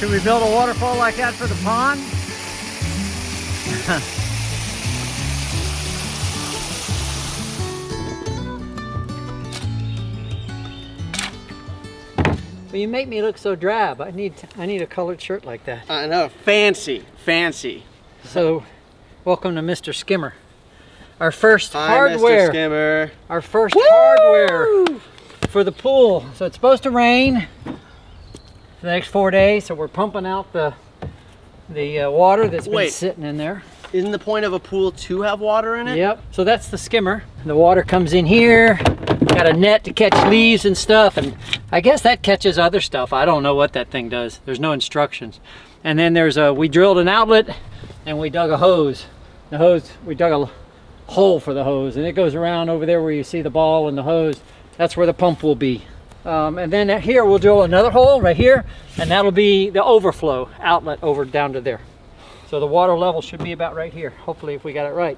Should we build a waterfall like that for the pond? Well, you make me look so drab. I need a colored shirt like that. I know, fancy, fancy. So, welcome to Mr. Skimmer. Our first Hi, hardware. Mr. Skimmer. Our first hardware for the pool. So it's supposed to rain for the next 4 days. So we're pumping out the water that's been sitting in there. Isn't the point of a pool to have water in it? Yep. So that's the skimmer. The water comes in here. Got a net to catch leaves and stuff, and I guess that catches other stuff. I don't know what that thing does. There's no instructions. And then we drilled an outlet and we dug a hose. We dug a hole for the hose, and it goes around over there where you see the ball and the hose. That's where the pump will be. And then here we'll drill another hole right here, and that'll be the overflow outlet over down to there. So the water level should be about right here, hopefully, if we got it right.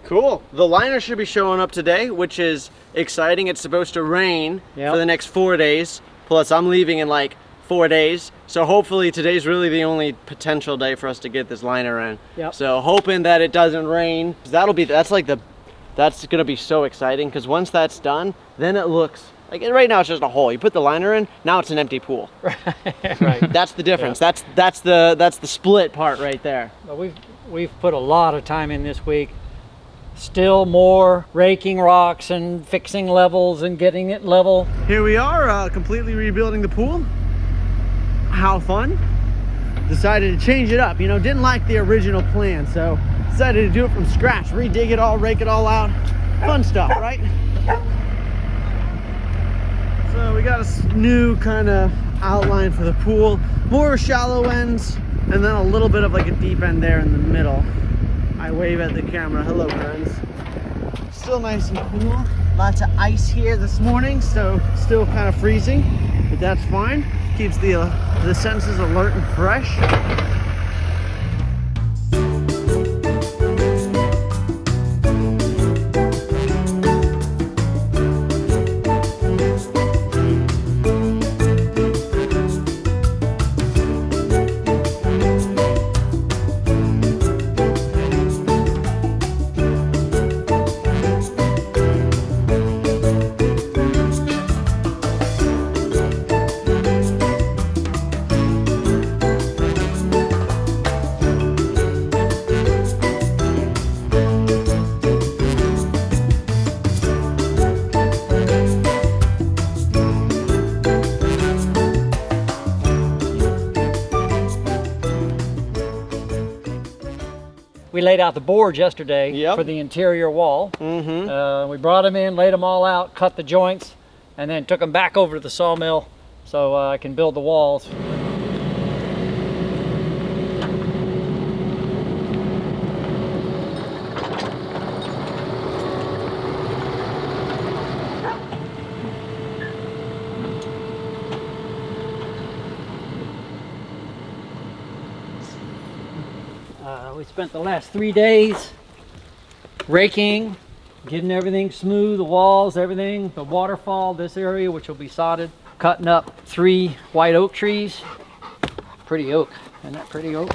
Cool. The liner should be showing up today, which is exciting. It's supposed to rain for the next 4 days. Plus, I'm leaving in like 4 days. So hopefully today's really the only potential day for us to get this liner in. Yep. So hoping that it doesn't rain. That's gonna be so exciting, because once that's done, then it looks like, right now it's just a hole. You put the liner in, now it's an empty pool. Right. That's the difference. Yeah. That's the split part right there. Well, we've put a lot of time in this week. Still more raking rocks and fixing levels and getting it level. Here we are, completely rebuilding the pool. How fun. Decided to change it up. You know, didn't like the original plan, so decided to do it from scratch. Redig it all, rake it all out. Fun stuff, right? So we got a new kind of outline for the pool. More shallow ends, and then a little bit of like a deep end there in the middle. I wave at the camera. Hello, friends. Still nice and cool. Lots of ice here this morning, so still kind of freezing, but that's fine. Keeps the senses alert and fresh. We laid out the boards yesterday for the interior wall. We brought them in, laid them all out, cut the joints, and then took them back over to the sawmill so I can build the walls. We spent the last 3 days raking, getting everything smooth, the walls, everything, the waterfall, this area, which will be sodded, cutting up 3 white oak trees. Pretty oak, isn't that pretty oak?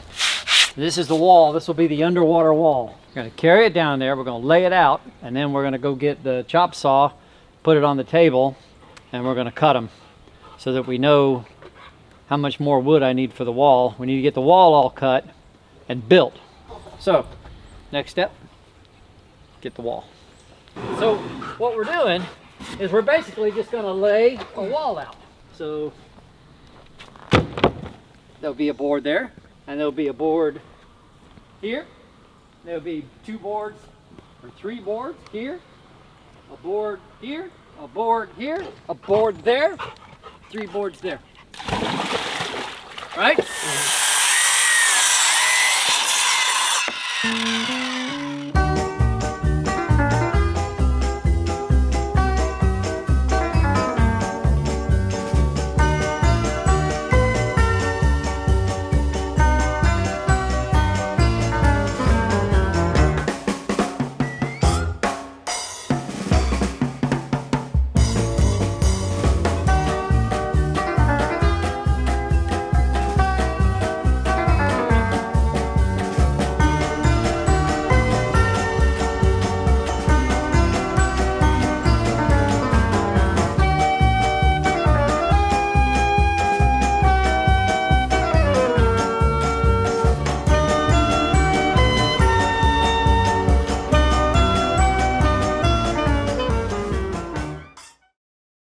This is the wall. This will be the underwater wall. We're going to carry it down there, we're going to lay it out, and then we're going to go get the chop saw, put it on the table, and we're going to cut them so that we know how much more wood I need for the wall. We need to get the wall all cut and built. So, next step, get the wall. So, what we're doing is we're basically just going to lay a wall out. So, there'll be a board there, and there'll be a board here. There'll be 2 boards, or 3 boards here, a board here, a board here, a board there, 3 boards there. Right?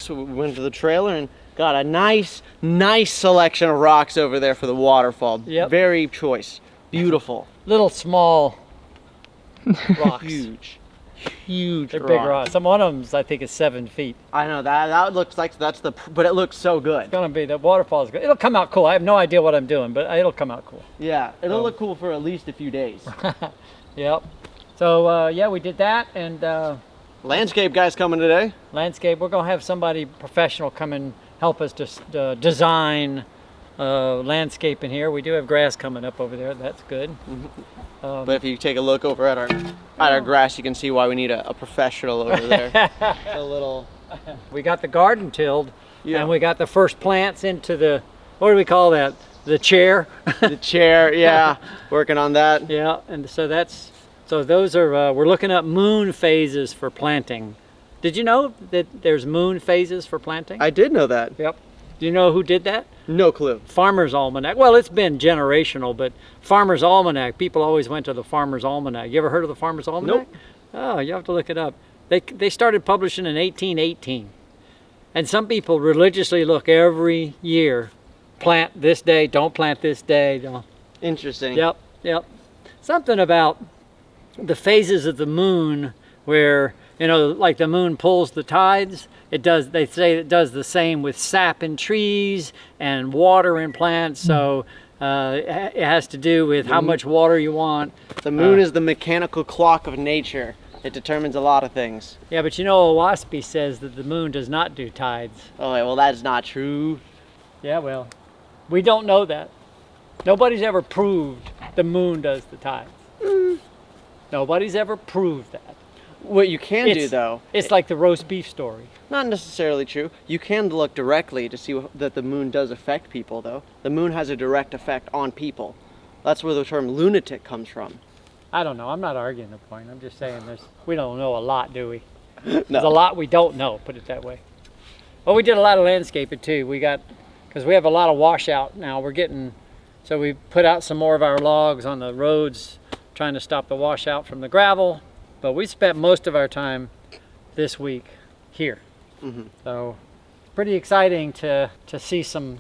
So we went to the trailer and got a nice selection of rocks over there for the waterfall. Yep. Very choice. Beautiful. Little small rocks. Huge They're big rocks. Some one of them, I think, is 7 feet. I know that looks like but it looks so good. It's gonna be, the waterfall is good. It'll come out cool. I have no idea what I'm doing, but it'll come out cool. Yeah, it'll look cool for at least a few days. Yep. So yeah, we did that, and Landscape guy's coming today. landscape. We're gonna have somebody professional come and help us to design landscape in here. We do have grass coming up over there. That's good. But if you take a look over at our grass, you can see why we need a professional over there. A little. We got the garden tilled, Yeah. and we got the first plants into the, what do we call that? The chair. The chair, yeah. Working on that. Yeah, and so those are, we're looking up moon phases for planting. Did you know that there's moon phases for planting? I did know that. Yep. Do you know who did that? No clue. Farmer's Almanac. Well, it's been generational, but Farmer's Almanac, people always went to the Farmer's Almanac. You ever heard of the Farmer's Almanac? Nope. Oh, you have to look it up. They started publishing in 1818. And some people religiously look every year, plant this day, don't plant this day. Don't. Interesting. Yep. Something about the phases of the moon where, you know, like the moon pulls the tides. It does, they say it does the same with sap in trees and water in plants. So it has to do with how much water you want. The moon is the mechanical clock of nature. It determines a lot of things. Yeah, but you know, Owaspy says that the moon does not do tides. Oh, well, that is not true. Yeah, well, we don't know that. Nobody's ever proved the moon does the tides. Nobody's ever proved that. What you can do, though, It's like the roast beef story. not necessarily true. You can look directly to see that the moon does affect people, though. The moon has a direct effect on people. That's where the term lunatic comes from. I don't know. I'm not arguing the point. I'm just saying we don't know a lot, do we? No. There's a lot we don't know, put it that way. Well, we did a lot of landscaping too. Because we have a lot of washout now. So we put out some more of our logs on the roads, trying to stop the washout from the gravel. But we spent most of our time this week here. So pretty exciting to see something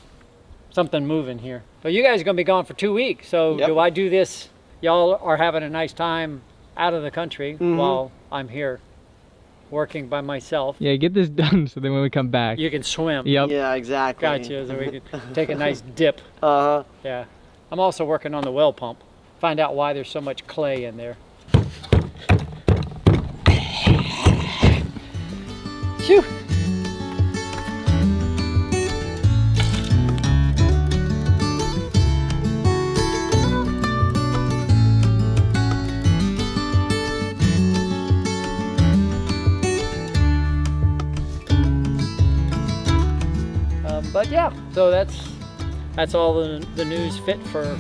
moving here. But you guys are gonna be gone for 2 weeks. So Yep. do I do this? Y'all are having a nice time out of the country while I'm here working by myself. Yeah, get this done so then when we come back. You can swim. Yep. Yeah, exactly. Gotcha. So we can take a nice dip. Uh-huh. Yeah. I'm also working on the well pump. Find out why there's so much clay in there. Phew. But yeah, so that's all the news fit for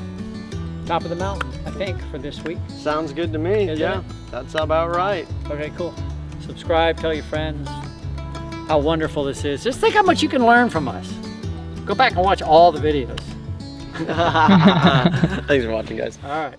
Top of the Mountain, I think, for this week. Sounds good to me. Isn't Yeah, it? that's about right. Okay, cool. Subscribe, tell your friends how wonderful this is. Just think how much you can learn from us. Go back and watch all the videos. Thanks for watching, guys. All right.